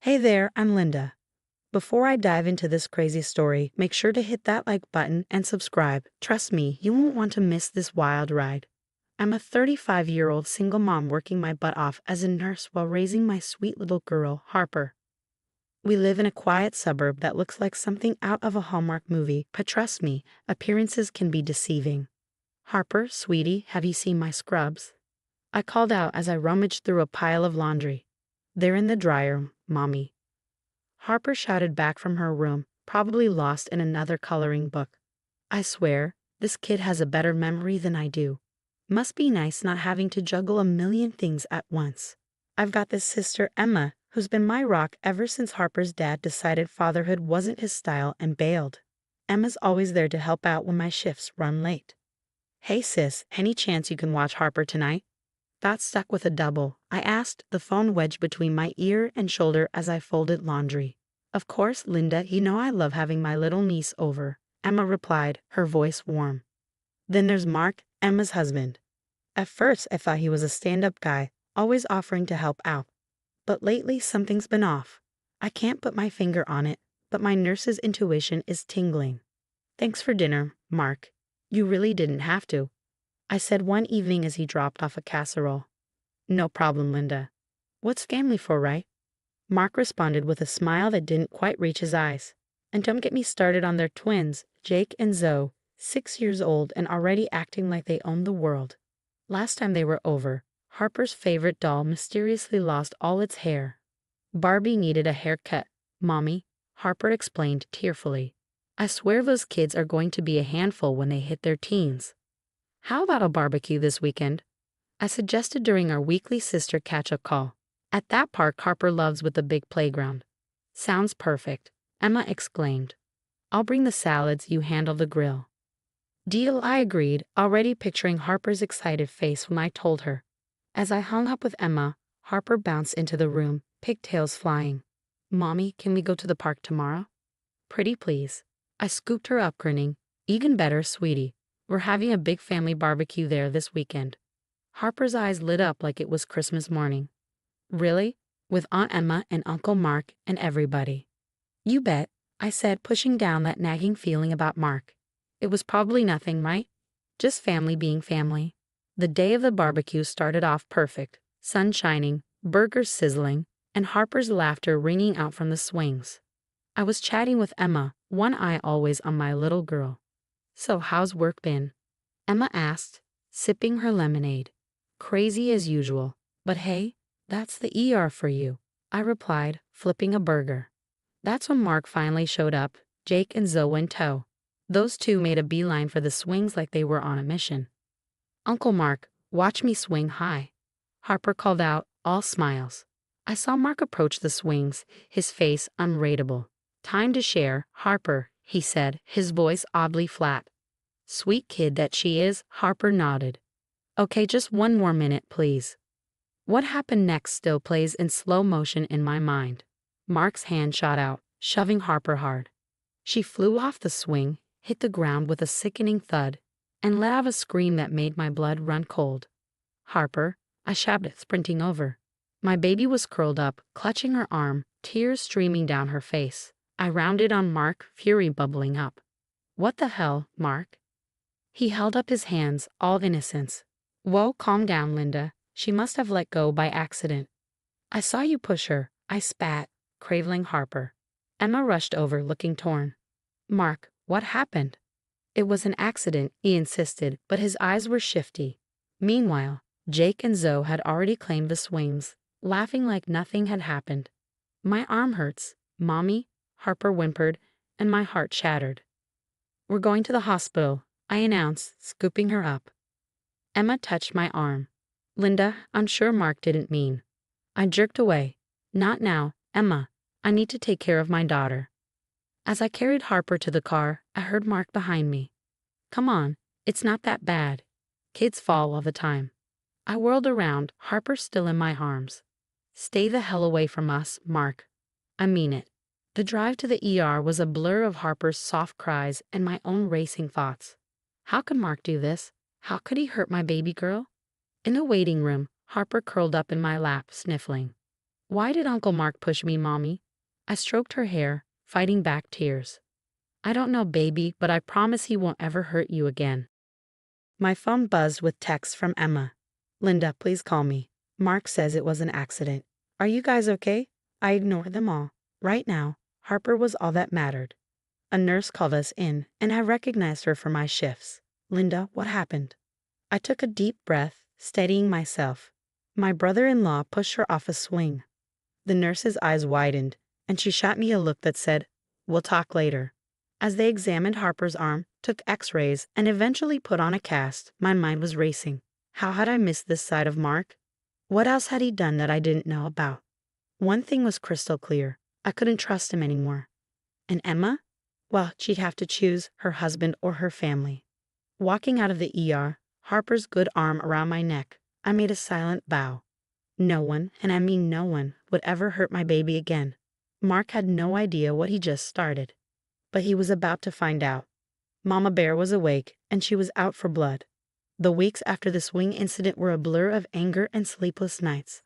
Hey there, I'm Linda. Before I dive into this crazy story, make sure to hit that like button and subscribe. Trust me, you won't want to miss this wild ride. I'm a 35-year-old single mom working my butt off as a nurse while raising my sweet little girl, Harper. We live in a quiet suburb that looks like something out of a Hallmark movie, but trust me, appearances can be deceiving. Harper, sweetie, have you seen my scrubs? I called out as I rummaged through a pile of laundry. They're in the dryer, Mommy. Harper shouted back from her room, probably lost in another coloring book. I swear, this kid has a better memory than I do. Must be nice not having to juggle a million things at once. I've got this sister, Emma, who's been my rock ever since Harper's dad decided fatherhood wasn't his style and bailed. Emma's always there to help out when my shifts run late. Hey sis, any chance you can watch Harper tonight? Got stuck with a double, I asked, the phone wedged between my ear and shoulder as I folded laundry. Of course, Linda, you know I love having my little niece over, Emma replied, her voice warm. Then there's Mark, Emma's husband. At first, I thought he was a stand-up guy, always offering to help out. But lately, something's been off. I can't put my finger on it, but my nurse's intuition is tingling. Thanks for dinner, Mark. You really didn't have to, I said one evening as he dropped off a casserole. No problem, Linda. What's family for, right? Mark responded with a smile that didn't quite reach his eyes. And don't get me started on their twins, Jake and Zoe, 6 years old and already acting like they own the world. Last time they were over, Harper's favorite doll mysteriously lost all its hair. Barbie needed a haircut, Mommy, Harper explained tearfully. I swear those kids are going to be a handful when they hit their teens. How about a barbecue this weekend? I suggested during our weekly sister catch-up call. At that park Harper loves with the big playground. Sounds perfect, Emma exclaimed. I'll bring the salads, you handle the grill. Deal, I agreed, already picturing Harper's excited face when I told her. As I hung up with Emma, Harper bounced into the room, pigtails flying. Mommy, can we go to the park tomorrow? Pretty please. I scooped her up, grinning. Even better, sweetie. We're having a big family barbecue there this weekend. Harper's eyes lit up like it was Christmas morning. Really? With Aunt Emma and Uncle Mark and everybody? You bet, I said, pushing down that nagging feeling about Mark. It was probably nothing, right? Just family being family. The day of the barbecue started off perfect, sun shining, burgers sizzling, and Harper's laughter ringing out from the swings. I was chatting with Emma, one eye always on my little girl. So how's work been? Emma asked, sipping her lemonade. Crazy as usual, but hey, that's the ER for you, I replied, flipping a burger. That's when Mark finally showed up, Jake and Zoe in tow. Those two made a beeline for the swings like they were on a mission. Uncle Mark, watch me swing high, Harper called out, all smiles. I saw Mark approach the swings, his face unreadable. Time to share, Harper, he said, his voice oddly flat. Sweet kid that she is, Harper nodded. Okay, just one more minute, please. What happened next still plays in slow motion in my mind. Mark's hand shot out, shoving Harper hard. She flew off the swing, hit the ground with a sickening thud, and let out a scream that made my blood run cold. Harper, I shouted, sprinting over. My baby was curled up, clutching her arm, tears streaming down her face. I rounded on Mark, fury bubbling up. What the hell, Mark? He held up his hands, all innocence. Whoa, calm down, Linda. She must have let go by accident. I saw you push her, I spat, cradling Harper. Emma rushed over, looking torn. Mark, what happened? It was an accident, he insisted, but his eyes were shifty. Meanwhile, Jake and Zoe had already claimed the swings, laughing like nothing had happened. My arm hurts, Mommy, Harper whimpered, and my heart shattered. We're going to the hospital, I announced, scooping her up. Emma touched my arm. Linda, I'm sure Mark didn't mean. I jerked away. Not now, Emma. I need to take care of my daughter. As I carried Harper to the car, I heard Mark behind me. Come on, it's not that bad. Kids fall all the time. I whirled around, Harper still in my arms. Stay the hell away from us, Mark. I mean it. The drive to the ER was a blur of Harper's soft cries and my own racing thoughts. How could Mark do this? How could he hurt my baby girl? In the waiting room, Harper curled up in my lap, sniffling. Why did Uncle Mark push me, Mommy? I stroked her hair, fighting back tears. I don't know, baby, but I promise he won't ever hurt you again. My phone buzzed with texts from Emma. Linda, please call me. Mark says it was an accident. Are you guys okay? I ignored them all. Right now, Harper was all that mattered. A nurse called us in, and I recognized her for my shifts. Linda, what happened? I took a deep breath, steadying myself. My brother-in-law pushed her off a swing. The nurse's eyes widened, and she shot me a look that said, "We'll talk later." As they examined Harper's arm, took x-rays, and eventually put on a cast, my mind was racing. How had I missed this side of Mark? What else had he done that I didn't know about? One thing was crystal clear. I couldn't trust him anymore. And Emma? Well, she'd have to choose her husband or her family. Walking out of the ER, Harper's good arm around my neck, I made a silent vow. No one, and I mean no one, would ever hurt my baby again. Mark had no idea what he just started. But he was about to find out. Mama Bear was awake, and she was out for blood. The weeks after the swing incident were a blur of anger and sleepless nights.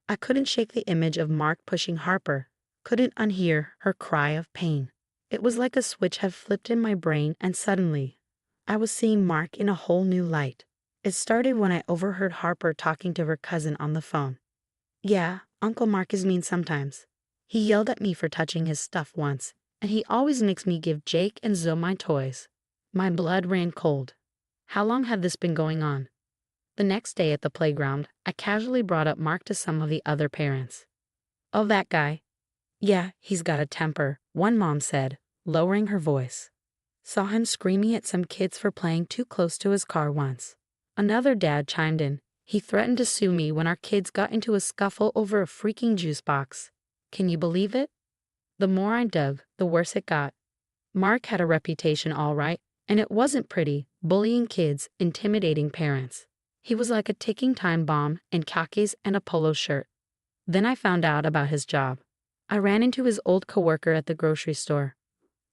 I couldn't shake the image of Mark pushing Harper, couldn't unhear her cry of pain. It was like a switch had flipped in my brain, and suddenly, I was seeing Mark in a whole new light. It started when I overheard Harper talking to her cousin on the phone. Yeah, Uncle Mark is mean sometimes. He yelled at me for touching his stuff once, and he always makes me give Jake and Zoe my toys. My blood ran cold. How long had this been going on? The next day at the playground, I casually brought up Mark to some of the other parents. Oh, that guy. Yeah, he's got a temper, one mom said, lowering her voice. Saw him screaming at some kids for playing too close to his car once. Another dad chimed in. He threatened to sue me when our kids got into a scuffle over a freaking juice box. Can you believe it? The more I dug, the worse it got. Mark had a reputation all right, and it wasn't pretty, bullying kids, intimidating parents. He was like a ticking time bomb in khakis and a polo shirt. Then I found out about his job. I ran into his old coworker at the grocery store.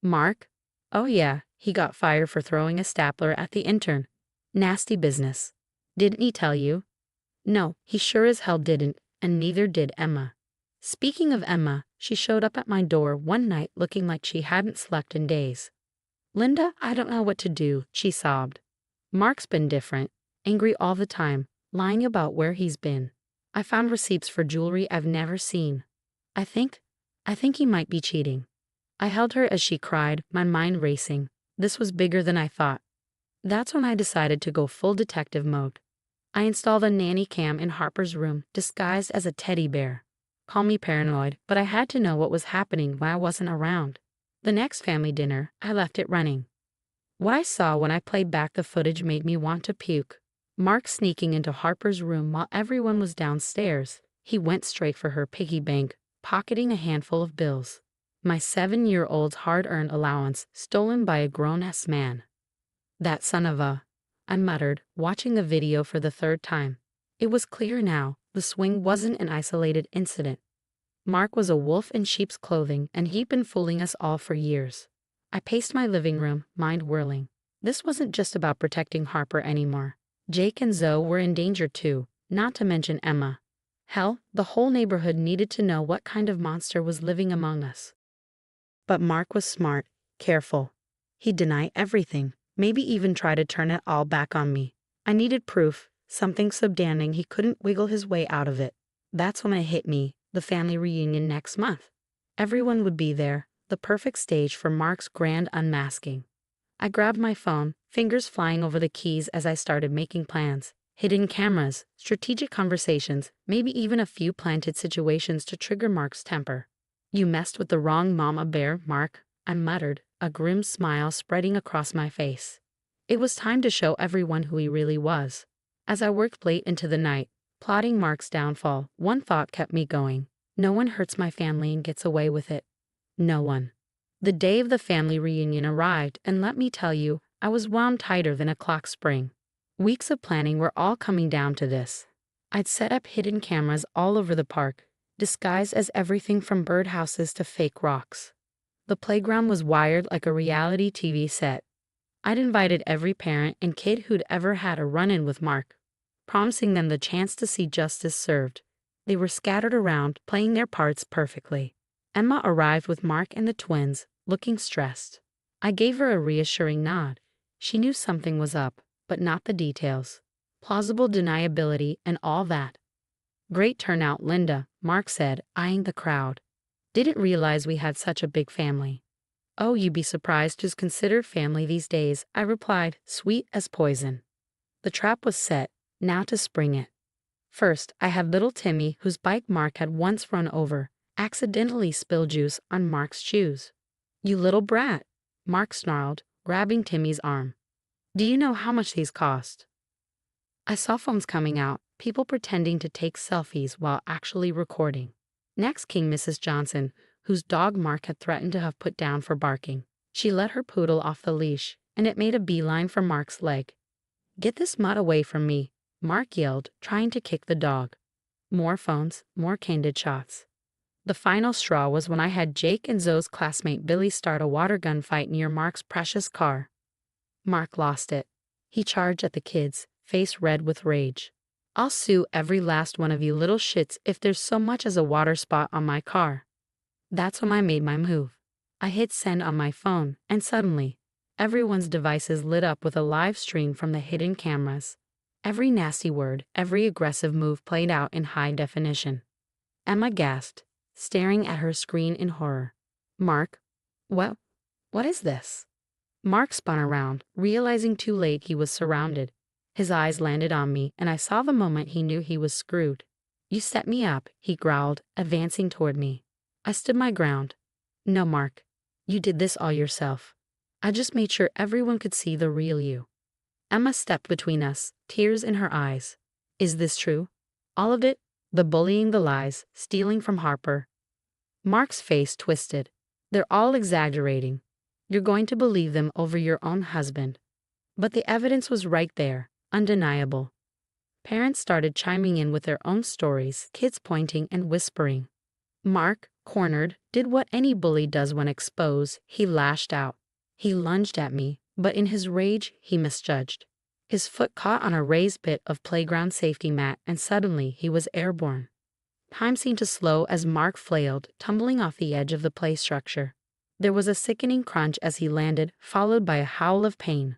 Mark? Oh yeah, he got fired for throwing a stapler at the intern. Nasty business. Didn't he tell you? No, he sure as hell didn't, and neither did Emma. Speaking of Emma, she showed up at my door one night looking like she hadn't slept in days. Linda, I don't know what to do, she sobbed. Mark's been different, angry all the time, lying about where he's been. I found receipts for jewelry I've never seen. I think he might be cheating. I held her as she cried, my mind racing. This was bigger than I thought. That's when I decided to go full detective mode. I installed a nanny cam in Harper's room, disguised as a teddy bear. Call me paranoid, but I had to know what was happening when I wasn't around. The next family dinner, I left it running. What I saw when I played back the footage made me want to puke. Mark sneaking into Harper's room while everyone was downstairs. He went straight for her piggy bank, pocketing a handful of bills. My 7-year-old's hard-earned allowance stolen by a grown-ass man. That son of a... I muttered, watching the video for the third time. It was clear now, the swing wasn't an isolated incident. Mark was a wolf in sheep's clothing, and he'd been fooling us all for years. I paced my living room, mind whirling. This wasn't just about protecting Harper anymore. Jake and Zoe were in danger too, not to mention Emma. Hell, the whole neighborhood needed to know what kind of monster was living among us. But Mark was smart, careful. He'd deny everything, maybe even try to turn it all back on me. I needed proof, something so damning he couldn't wiggle his way out of it. That's when it hit me, the family reunion next month. Everyone would be there, the perfect stage for Mark's grand unmasking. I grabbed my phone, fingers flying over the keys as I started making plans. Hidden cameras, strategic conversations, maybe even a few planted situations to trigger Mark's temper. You messed with the wrong mama bear, Mark, I muttered, a grim smile spreading across my face. It was time to show everyone who he really was. As I worked late into the night, plotting Mark's downfall, one thought kept me going. No one hurts my family and gets away with it. No one. The day of the family reunion arrived, and let me tell you, I was wound tighter than a clock spring. Weeks of planning were all coming down to this. I'd set up hidden cameras all over the park, disguised as everything from birdhouses to fake rocks. The playground was wired like a reality TV set. I'd invited every parent and kid who'd ever had a run-in with Mark, promising them the chance to see justice served. They were scattered around, playing their parts perfectly. Emma arrived with Mark and the twins, looking stressed. I gave her a reassuring nod. She knew something was up, but not the details. Plausible deniability and all that. Great turnout, Linda, Mark said, eyeing the crowd. Didn't realize we had such a big family. Oh, you'd be surprised who's considered family these days, I replied, sweet as poison. The trap was set, now to spring it. First, I had little Timmy, whose bike Mark had once run over, accidentally spilled juice on Mark's shoes. You little brat, Mark snarled, grabbing Timmy's arm. Do you know how much these cost? I saw phones coming out, people pretending to take selfies while actually recording. Next came Mrs. Johnson, whose dog Mark had threatened to have put down for barking. She let her poodle off the leash, and it made a beeline for Mark's leg. Get this mutt away from me, Mark yelled, trying to kick the dog. More phones, more candid shots. The final straw was when I had Jake and Zoe's classmate Billy start a water gun fight near Mark's precious car. Mark lost it. He charged at the kids, face red with rage. I'll sue every last one of you little shits if there's so much as a water spot on my car. That's when I made my move. I hit send on my phone, and suddenly, everyone's devices lit up with a live stream from the hidden cameras. Every nasty word, every aggressive move played out in high definition. Emma gasped, staring at her screen in horror. Mark, what is this? Mark spun around, realizing too late he was surrounded. His eyes landed on me, and I saw the moment he knew he was screwed. You set me up, he growled, advancing toward me. I stood my ground. No, Mark. You did this all yourself. I just made sure everyone could see the real you. Emma stepped between us, tears in her eyes. Is this true? All of it? The bullying, the lies, stealing from Harper. Mark's face twisted. They're all exaggerating. You're going to believe them over your own husband. But the evidence was right there, undeniable. Parents started chiming in with their own stories, kids pointing and whispering. Mark, cornered, did what any bully does when exposed. He lashed out. He lunged at me, but in his rage, he misjudged. His foot caught on a raised bit of playground safety mat, and suddenly he was airborne. Time seemed to slow as Mark flailed, tumbling off the edge of the play structure. There was a sickening crunch as he landed, followed by a howl of pain.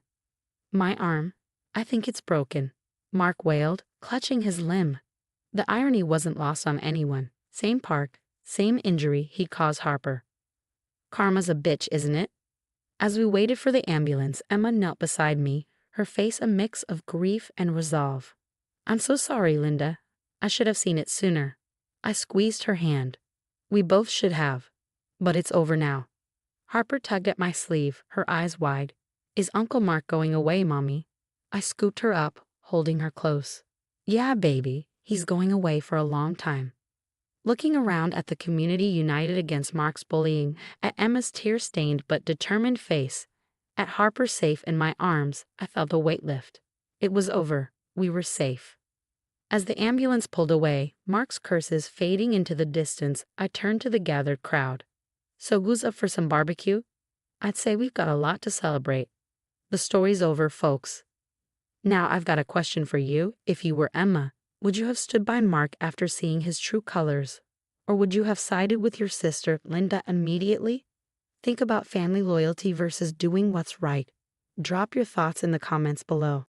My arm. I think it's broken, Mark wailed, clutching his limb. The irony wasn't lost on anyone. Same park, same injury he'd caused Harper. Karma's a bitch, isn't it? As we waited for the ambulance, Emma knelt beside me, her face a mix of grief and resolve. I'm so sorry, Linda. I should have seen it sooner. I squeezed her hand. We both should have. But it's over now. Harper tugged at my sleeve, her eyes wide. Is Uncle Mark going away, Mommy? I scooped her up, holding her close. Yeah, baby, he's going away for a long time. Looking around at the community united against Mark's bullying, at Emma's tear-stained but determined face, at Harper safe in my arms, I felt a weight lift. It was over. We were safe. As the ambulance pulled away, Mark's curses fading into the distance, I turned to the gathered crowd. So who's up for some barbecue? I'd say we've got a lot to celebrate. The story's over, folks. Now I've got a question for you. If you were Emma, would you have stood by Mark after seeing his true colors? Or would you have sided with your sister, Linda, immediately? Think about family loyalty versus doing what's right. Drop your thoughts in the comments below.